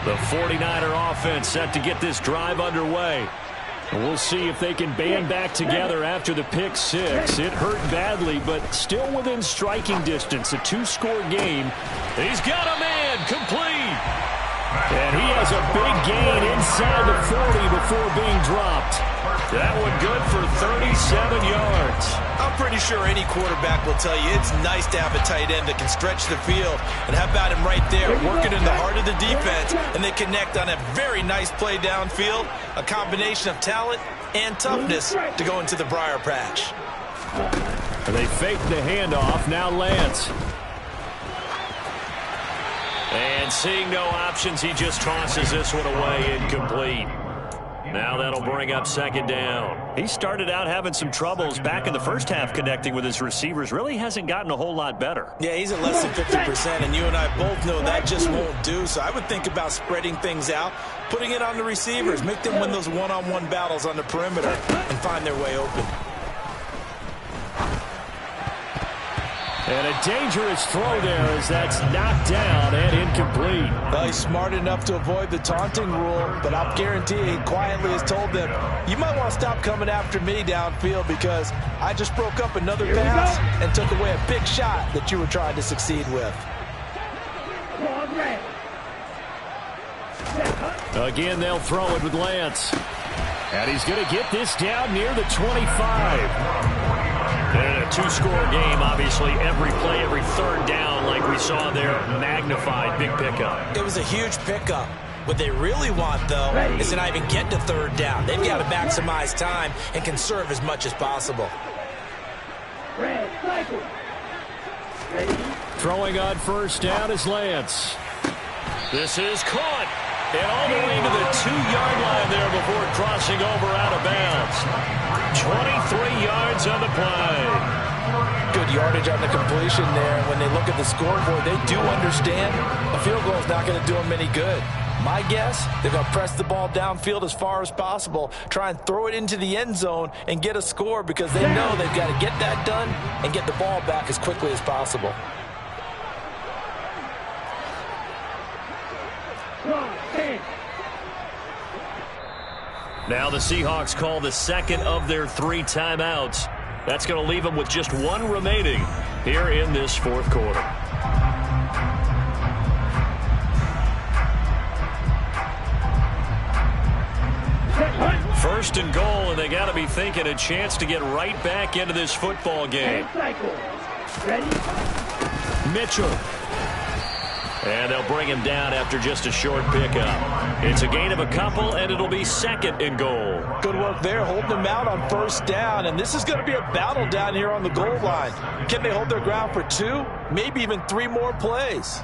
The 49er offense set to get this drive underway. We'll see if they can band back together after the pick six. It hurt badly, but still within striking distance. A two-score game. He's got a man complete. And he has a big gain inside the 40 before being dropped. That one good for 37 yards. I'm pretty sure any quarterback will tell you it's nice to have a tight end that can stretch the field. And how about him right there, working in the heart of the defense, and they connect on a very nice play downfield, a combination of talent and toughness to go into the briar patch. And they fake the handoff. Now Lance. And seeing no options, he just tosses this one away incomplete. Now that'll bring up second down. He started out having some troubles back in the first half connecting with his receivers. Really hasn't gotten a whole lot better. Yeah, he's at less than 50%, and you and I both know that just won't do. So I would think about spreading things out, putting it on the receivers, make them win those one-on-one battles on the perimeter, and find their way open. And a dangerous throw there as that's knocked down and incomplete. Well, he's smart enough to avoid the taunting rule, but I'll guarantee he quietly has told them, you might want to stop coming after me downfield because I just broke up another pass and took away a big shot that you were trying to succeed with. Again, they'll throw it with Lance. And he's going to get this down near the 25. And a two-score game, obviously, every play, every third down, like we saw there, magnified, big pickup. It was a huge pickup. What they really want, though, is to not even get to third down. They've got to maximize time and conserve as much as possible. Throwing on first down is Lance. This is caught. And all the way to the 2-yard line there before crossing over out of bounds. 23 yards on the play. Good yardage on the completion there. When they look at the scoreboard, they do understand a field goal is not going to do them any good. My guess, they're going to press the ball downfield as far as possible, try and throw it into the end zone and get a score because they know they've got to get that done and get the ball back as quickly as possible. Now the Seahawks call the second of their 3 timeouts. That's going to leave them with just 1 remaining here in this fourth quarter. First and goal, and they got to be thinking a chance to get right back into this football game. Mitchell. And they'll bring him down after just a short pickup. It's a gain of a couple, and it'll be second and goal. Good work there, holding them out on first down. And this is going to be a battle down here on the goal line. Can they hold their ground for 2, maybe even 3 more plays?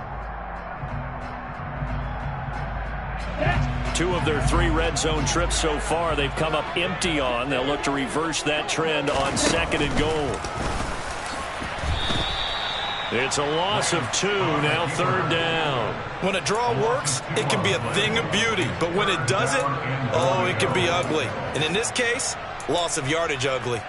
2 of their 3 red zone trips so far, they've come up empty on. They'll look to reverse that trend on second and goal. It's a loss of 2, now third down. When a draw works, it can be a thing of beauty. But when it doesn't, oh, it can be ugly. And in this case, loss of yardage ugly.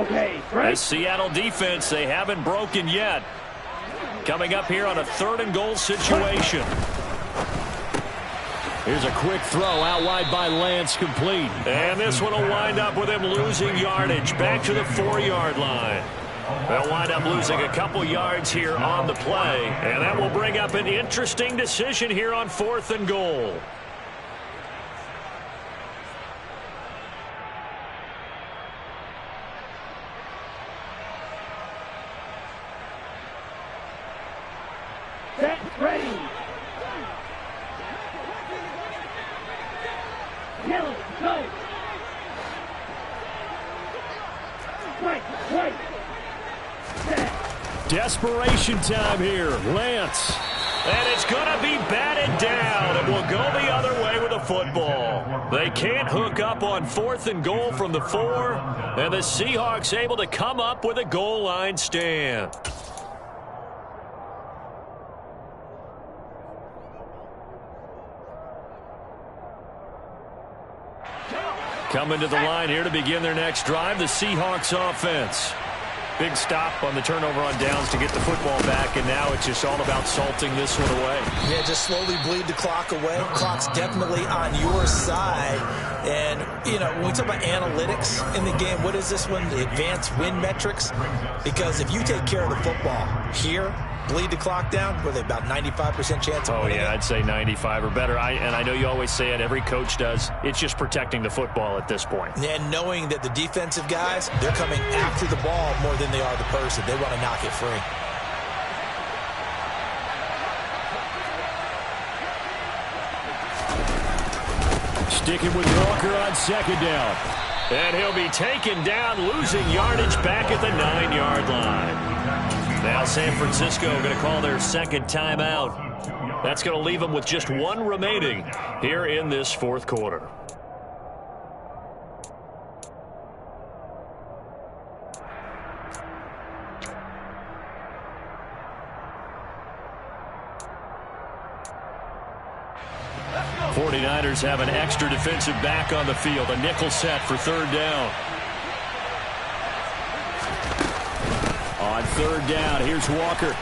Okay, This Seattle defense, they haven't broken yet. Coming up here on a third and goal situation. Here's a quick throw out wide by Lance, complete. And this one will wind up with him losing yardage back to the 4-yard line. They'll wind up losing a couple yards here on the play, and that will bring up an interesting decision here on 4th and goal. Set, ready. Yellow, go. Right. Desperation time here. Lance. And it's going to be batted down. It will go the other way with the football. They can't hook up on 4th and goal from the 4. And the Seahawks able to come up with a goal line stand. Coming to the line here to begin their next drive, the Seahawks offense. Big stop on the turnover on downs to get the football back, and now it's just all about salting this one away. Yeah, just slowly bleed the clock away. Clock's definitely on your side. And, you know, when we talk about analytics in the game, what is this one? The advanced win metrics? Because if you take care of the football here, bleed the clock down, were they about 95% chance of winning it? I'd say 95 or better. And I know you always say it, every coach does. It's just protecting the football at this point. And knowing that the defensive guys, they're coming after the ball more than they are the person. They want to knock it free. Sticking with Walker on 2nd down. And he'll be taken down, losing yardage back at the 9-yard line. Now San Francisco going to call their 2nd timeout. That's going to leave them with just 1 remaining here in this 4th quarter. The 49ers have an extra defensive back on the field. A nickel set for 3rd down. On 3rd down, here's Walker.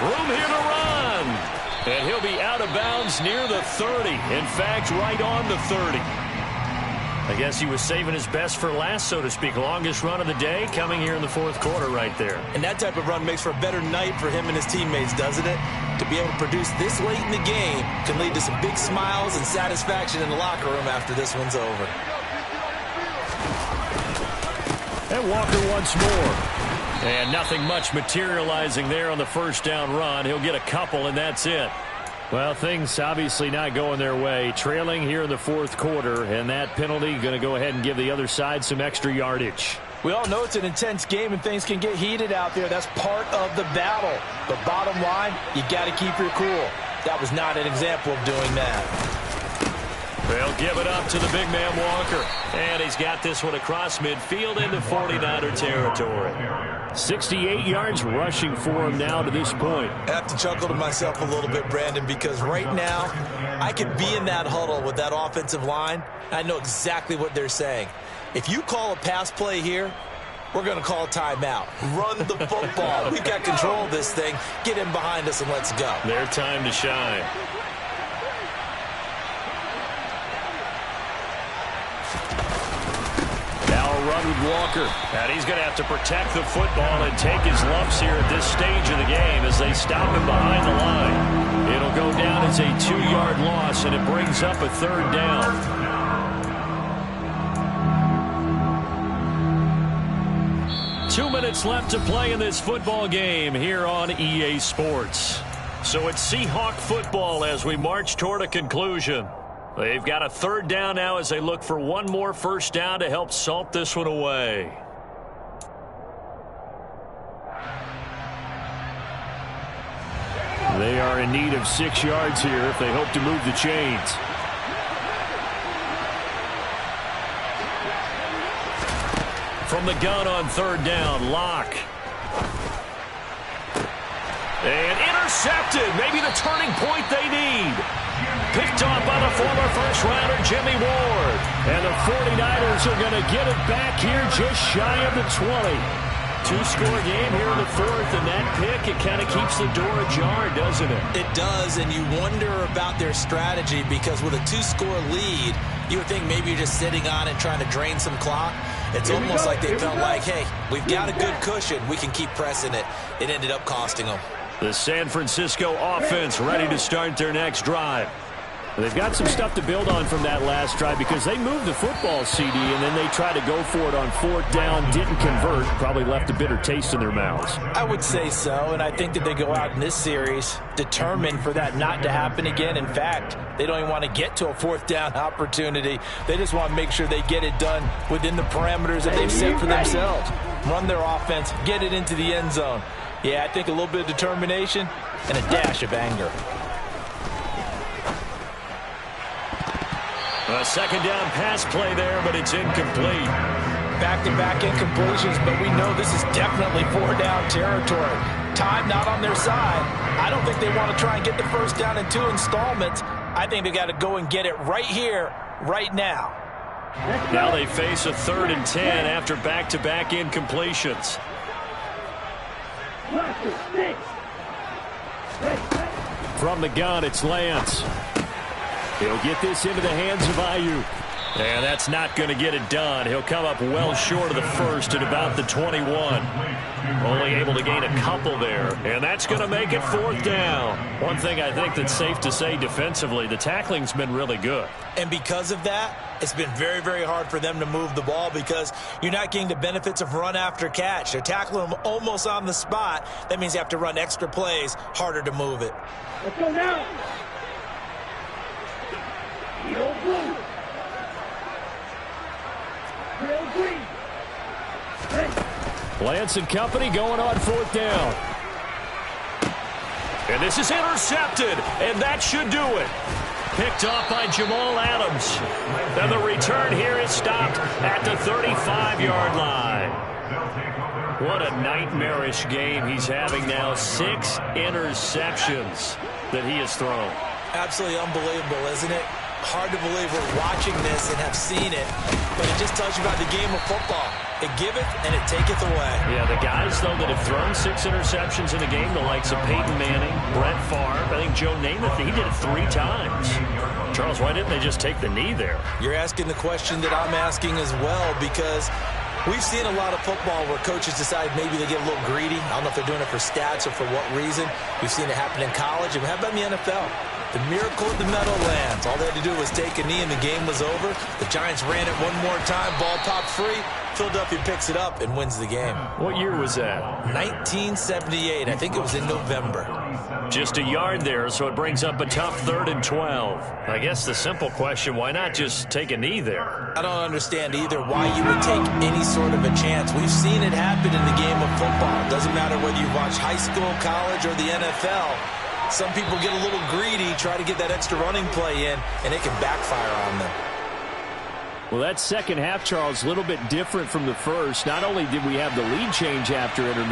Room here to run. And he'll be out of bounds near the 30. In fact, right on the 30. I guess he was saving his best for last, so to speak. Longest run of the day coming here in the 4th quarter right there. And that type of run makes for a better night for him and his teammates, doesn't it? To be able to produce this late in the game can lead to some big smiles and satisfaction in the locker room after this one's over. And Walker once more. And nothing much materializing there on the 1st down run. He'll get a couple, and that's it. Well, things obviously not going their way. Trailing here in the 4th quarter, and that penalty going to go ahead and give the other side some extra yardage. We all know it's an intense game and things can get heated out there. That's part of the battle. But bottom line, you got to keep your cool. That was not an example of doing that. They'll give it up to the big man Walker. And he's got this one across midfield into 49er territory. 68 yards rushing for him now to this point. I have to chuckle to myself a little bit, Brandon, because right now I could be in that huddle with that offensive line. I know exactly what they're saying. If you call a pass play here, we're going to call timeout. Run the football. We've got control of this thing. Get in behind us and let's go. Their time to shine. Run with Walker, and he's going to have to protect the football and take his lumps here at this stage of the game as they stop him behind the line. It'll go down as a 2-yard loss, and it brings up a 3rd down. Two minutes left to play in this football game here on EA Sports. So it's Seahawk football as we march toward a conclusion. They've got a 3rd down now as they look for one more 1st down to help salt this one away. They are in need of 6 yards here if they hope to move the chains. From the gun on 3rd down, Locke. And intercepted. Maybe the turning point they need. Picked off by the former 1st-rounder Jimmy Ward. And the 49ers are going to get it back here just shy of the 20. 2-score game here in the 4th, and that pick, it kind of keeps the door ajar, doesn't it? It does, and you wonder about their strategy because with a 2-score lead, you would think maybe you're just sitting on it trying to drain some clock. It's almost like they felt like, hey, we've got a good cushion. We can keep pressing it. It ended up costing them. The San Francisco offense ready to start their next drive. They've got some stuff to build on from that last drive because they moved the football, CD, and then they tried to go for it on 4th down, didn't convert, probably left a bitter taste in their mouths. I would say so, and I think that they go out in this series determined for that not to happen again. In fact, they don't even want to get to a 4th down opportunity. They just want to make sure they get it done within the parameters that they've set for themselves. Run their offense, get it into the end zone. Yeah, I think a little bit of determination and a dash of anger. A 2nd down pass play there, but it's incomplete. Back-to-back incompletions, but we know this is definitely 4th-down territory. Time not on their side. I don't think they want to try and get the 1st down in 2 installments. I think they got to go and get it right here, right now. Now they face a 3rd and 10 after back-to-back incompletions. From the gun, it's Lance. He'll get this into the hands of Ayuk. And that's not going to get it done. He'll come up well short of the 1st at about the 21. Only able to gain a couple there. And that's going to make it 4th down. One thing I think that's safe to say defensively, the tackling's been really good. And because of that, it's been very, very hard for them to move the ball because you're not getting the benefits of run after catch. They're tackling them almost on the spot. That means you have to run extra plays, harder to move it. Let's go now. Yellow blue. Trail green. Hey. Lance and company going on 4th down. And this is intercepted, and that should do it. Picked off by Jamal Adams. And the return here is stopped at the 35-yard line. What a nightmarish game he's having now. 6 interceptions that he has thrown. Absolutely unbelievable, isn't it? Hard to believe we're watching this and have seen it, but it just tells you about the game of football. It giveth and it taketh away. Yeah, the guys, though, that have thrown 6 interceptions in a game, the likes of Peyton Manning, Brett Favre, I think Joe Namath, he did it 3 times. Charles, why didn't they just take the knee there? You're asking the question that I'm asking as well, because we've seen a lot of football where coaches decide maybe they get a little greedy. I don't know if they're doing it for stats or for what reason. We've seen it happen in college, and how about in the NFL? The miracle of the Meadowlands. All they had to do was take a knee and the game was over. The Giants ran it one more time. Ball popped free. Philadelphia picks it up and wins the game. What year was that? 1978. I think it was in November. Just a yard there, so it brings up a tough 3rd and 12. I guess the simple question, why not just take a knee there? I don't understand either why you would take any sort of a chance. We've seen it happen in the game of football. It doesn't matter whether you watch high school, college, or the NFL. Some people get a little greedy, try to get that extra running play in, and it can backfire on them. Well, that second half, Charles, a little bit different from the first. Not only did we have the lead change after intermission,